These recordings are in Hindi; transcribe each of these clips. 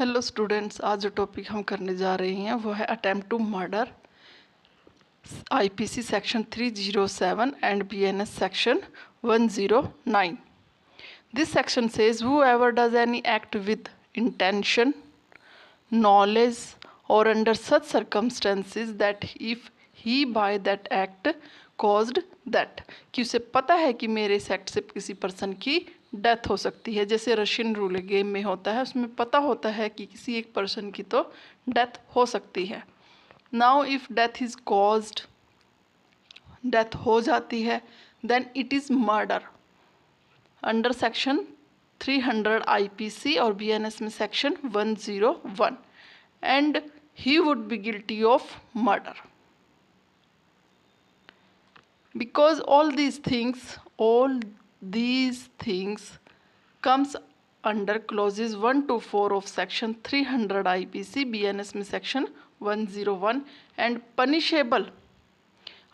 हेलो स्टूडेंट्स, आज जो टॉपिक हम करने जा रहे हैं वो है attempt to murder, IPC section 307 and BNS section 109. This section says whoever does any act with intention, knowledge or under such circumstances that if he by that act caused that, कि उसे पता है कि मेरे इस एक्ट से किसी पर्सन की डेथ हो सकती है। जैसे रशियन रूल गेम में होता है, उसमें पता होता है कि किसी एक पर्सन की तो डेथ हो सकती है। Now if death is caused, death हो जाती है, then it is murder under section 300 IPC और बीएनएस में section 101, and he would be guilty of murder because all these things comes under clauses 1 to 4 of section 300 IPC, BNS में section 101 and punishable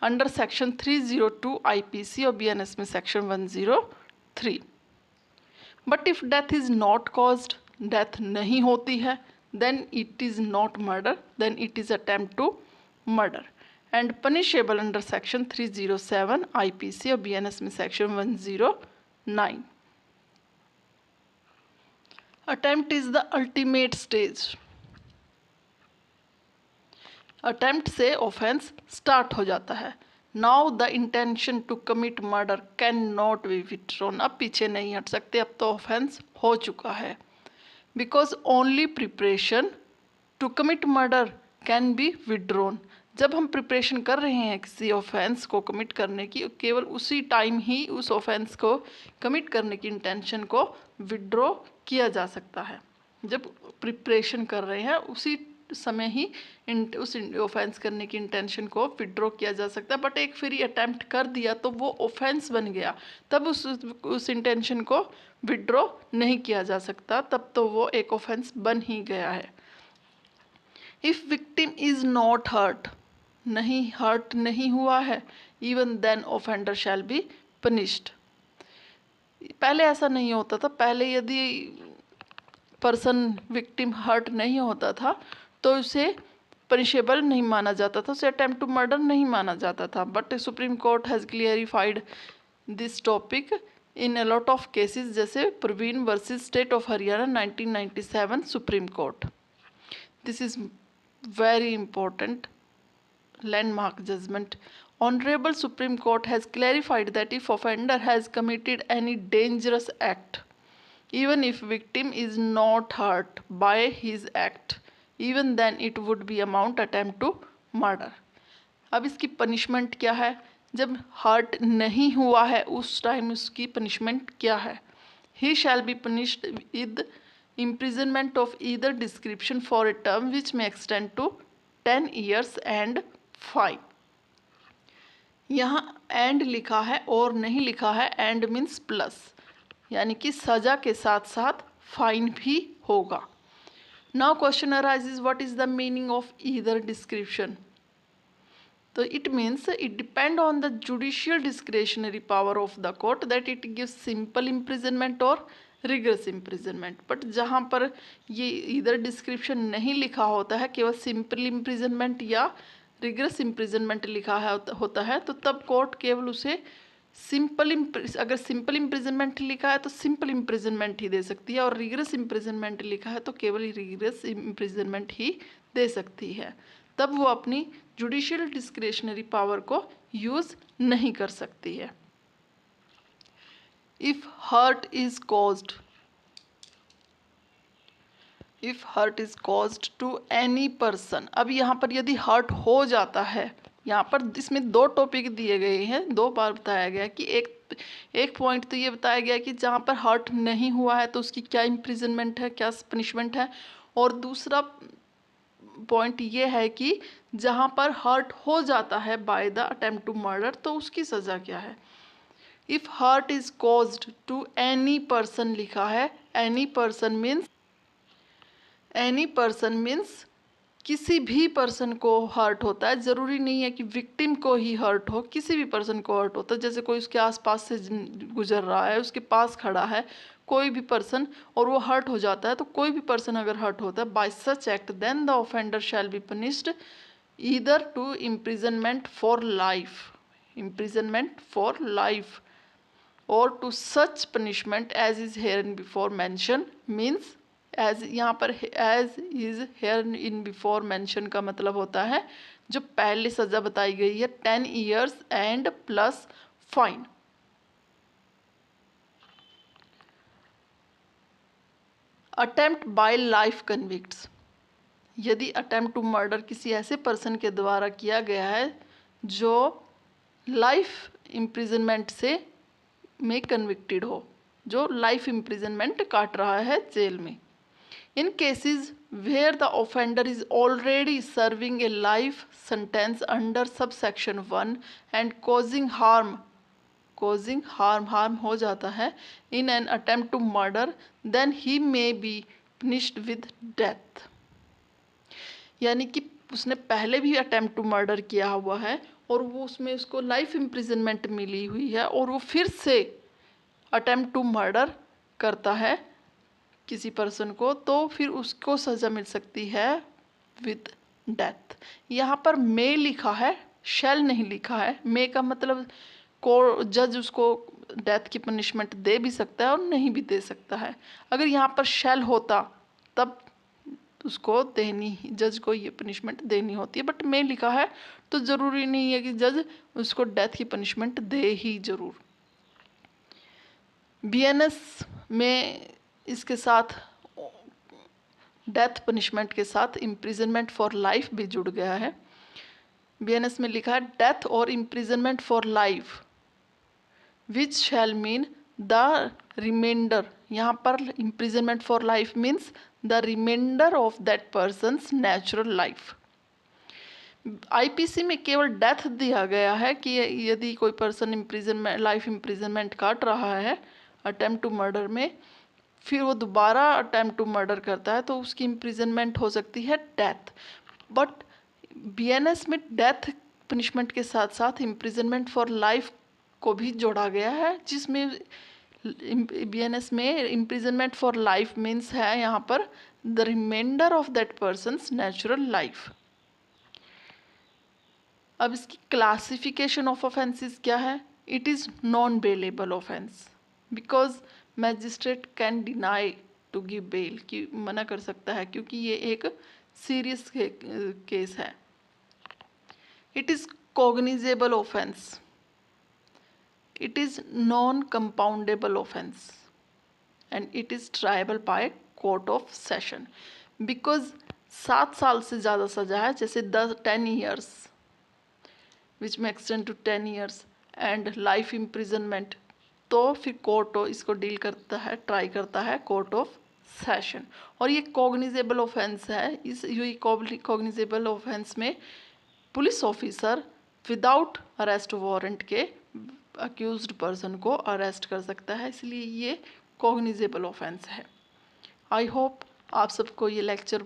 under section 302 IPC और BNS में section 103. But if death is not caused, death नहीं होती है, then it is not murder, then it is attempt to murder and punishable under section 307 IPC और BNS में section 109. Attempt is the ultimate stage. Attempt से offense start हो जाता है. Now the intention to commit murder cannot be withdrawn. अब पीछे नहीं हट सकते, अब तो offense हो चुका है. Because only preparation to commit murder can be withdrawn. जब हम प्रिपरेशन कर रहे हैं किसी ऑफेंस को कमिट करने की, केवल उसी टाइम ही उस ऑफेंस को कमिट करने की इंटेंशन को विड्रॉ किया जा सकता है। जब प्रिपरेशन कर रहे हैं उसी समय ही उस ऑफेंस करने की इंटेंशन को विड्रॉ किया जा सकता है। बट एक फिर अटैम्प्ट कर दिया तो वो ऑफेंस बन गया, तब उस इंटेंशन को विड्रॉ नहीं किया जा सकता, तब तो वो एक ऑफेंस बन ही गया है। If victim is not hurt, hurt नहीं हुआ है, even then offender shall be punished. पहले ऐसा नहीं होता था, पहले यदि पर्सन विक्टिम हर्ट नहीं होता था तो उसे पनिशेबल नहीं माना जाता था, उसे अटेम्प्ट टू मर्डर नहीं माना जाता था। But supreme court has clarified this topic in a lot of cases, जैसे Praveen versus state of Haryana 1997 supreme court. This is very important landmark judgment. Honorable Supreme Court has clarified that if offender has committed any dangerous act, even if victim is not hurt by his act, even then it would be amount attempt to murder. अब इसकी पनिशमेंट क्या है? जब हर्ट नहीं हुआ है उस टाइम उसकी पनिशमेंट क्या है? He shall be punished with imprisonment of either description for a term which may extend to 10 years and fine. यहाँ एंड लिखा है और नहीं लिखा है एंड मीन्स प्लस, यानी कि सजा के साथ साथ फाइन भी होगा। Now question arises, what is the meaning of either description? तो it means it depend on the judicial discretionary power of the court that it gives simple imprisonment और रिग्रेस इम्प्रिजनमेंट। बट जहाँ पर ये ईदर डिस्क्रिप्शन नहीं लिखा होता है, केवल सिंपल इम्प्रिजनमेंट या रिग्रेस इम्प्रिजनमेंट लिखा है होता है, तो तब कोर्ट केवल उसे अगर सिंपल इम्प्रिजनमेंट लिखा है तो सिंपल इम्प्रिजनमेंट ही दे सकती है, और रिग्रेस इम्प्रिजनमेंट लिखा है तो केवल रिग्रेस इम्प्रिजनमेंट ही दे सकती है। तब वो अपनी जुडिशियल डिस्क्रिशनरी पावर को यूज नहीं कर सकती है। If hurt is caused, if hurt is caused to any person, अब यहाँ पर यदि हर्ट हो जाता है, यहाँ पर इसमें दो टॉपिक दिए गए हैं, दो बार बताया गया कि एक पॉइंट तो ये बताया गया कि जहाँ पर हर्ट नहीं हुआ है तो उसकी क्या इम्प्रिजनमेंट है, क्या पनिशमेंट है, और दूसरा पॉइंट ये है कि जहाँ पर हर्ट हो जाता है by the attempt to murder तो उसकी सज़ा क्या है। If hurt is caused to any person लिखा है, एनी पर्सन मीन्स किसी भी पर्सन को हर्ट होता है, ज़रूरी नहीं है कि विक्टिम को ही हर्ट हो, किसी भी पर्सन को हर्ट होता है। जैसे कोई उसके आसपास से गुजर रहा है, उसके पास खड़ा है कोई भी पर्सन और वो हर्ट हो जाता है, तो कोई भी पर्सन अगर हर्ट होता है, by such act then the offender shall be punished either to imprisonment for life, imprisonment for life और to such punishment as is hereinbefore mention. Means as, यहाँ पर as is hereinbefore mention का मतलब होता है जो पहले सजा बताई गई है 10 years and plus fine. Attempt bye life convicts, यदि अटेम्प्ट टू मर्डर किसी ऐसे पर्सन के द्वारा किया गया है जो लाइफ इम्प्रिजनमेंट से में कन्विक्टेड हो, जो लाइफ इम्प्रिजनमेंट काट रहा है जेल में। In cases where the offender is already serving a life sentence under sub section 1 and causing harm, harm हो जाता है in an attempt to murder, then he may be punished with death. यानी कि उसने पहले भी अटेम्प्ट टू मर्डर किया हुआ है और वो उसमें उसको लाइफ इम्प्रिजनमेंट मिली हुई है और वो फिर से अटेम्प्ट टू मर्डर करता है किसी पर्सन को, तो फिर उसको सज़ा मिल सकती है विद डेथ। यहाँ पर मे लिखा है, शैल नहीं लिखा है। मे का मतलब को जज उसको डेथ की पनिशमेंट दे भी सकता है और नहीं भी दे सकता है। अगर यहाँ पर शैल होता तब उसको देनी, जज को ये पनिशमेंट देनी होती है, बट मे लिखा है तो ज़रूरी नहीं है कि जज उसको डेथ की पनिशमेंट दे ही ज़रूर। बीएनएस में इसके साथ डेथ पनिशमेंट के साथ इम्प्रिजनमेंट फॉर लाइफ भी जुड़ गया है। बीएनएस में लिखा है डेथ और imprisonment for life which shall mean the remainder, यहाँ पर imprisonment for life means the remainder of that person's natural life. IPC में केवल डेथ दिया गया है कि यदि कोई पर्सन इम्प्रिजनमेंट लाइफ इम्प्रिजनमेंट काट रहा है अटेम्प्ट टू मर्डर में, फिर वो दोबारा अटेम्प्ट टू मर्डर करता है तो उसकी इम्प्रिजनमेंट हो सकती है डेथ। बट बीएनएस में डेथ पनिशमेंट के साथ साथ इम्प्रिजनमेंट फॉर लाइफ को भी जोड़ा गया है, जिसमें बीएनएस में इम्प्रिजनमेंट फॉर लाइफ मीन्स है यहाँ पर the remainder of that person's natural life. अब इसकी क्लासिफिकेशन ऑफ ऑफेंसेस क्या है? It is non bailable offence because magistrate can deny to give bail, कि मना कर सकता है क्योंकि ये एक सीरियस केस है। It is cognizable offence, it is non compoundable offence and it is triable by court of session. Because 7 साल से ज़्यादा सजा है, जैसे 10 years which may extend to 10 years and life imprisonment, तो फिर कोर्ट इसको डील करता है, ट्राई करता है कोर्ट ऑफ सेशन। और ये कॉग्निजेबल ऑफेंस है। इस ये कॉग्निजेबल ऑफेंस में police officer without arrest warrant के अक्यूज्ड पर्सन को अरेस्ट कर सकता है, इसलिए ये कॉग्निजेबल ऑफेंस है। आई होप आप सबको ये लेक्चर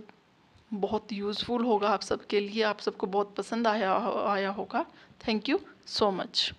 बहुत यूज़फुल होगा, आप सबके लिए, आप सबको बहुत पसंद आया होगा। Thank you so much.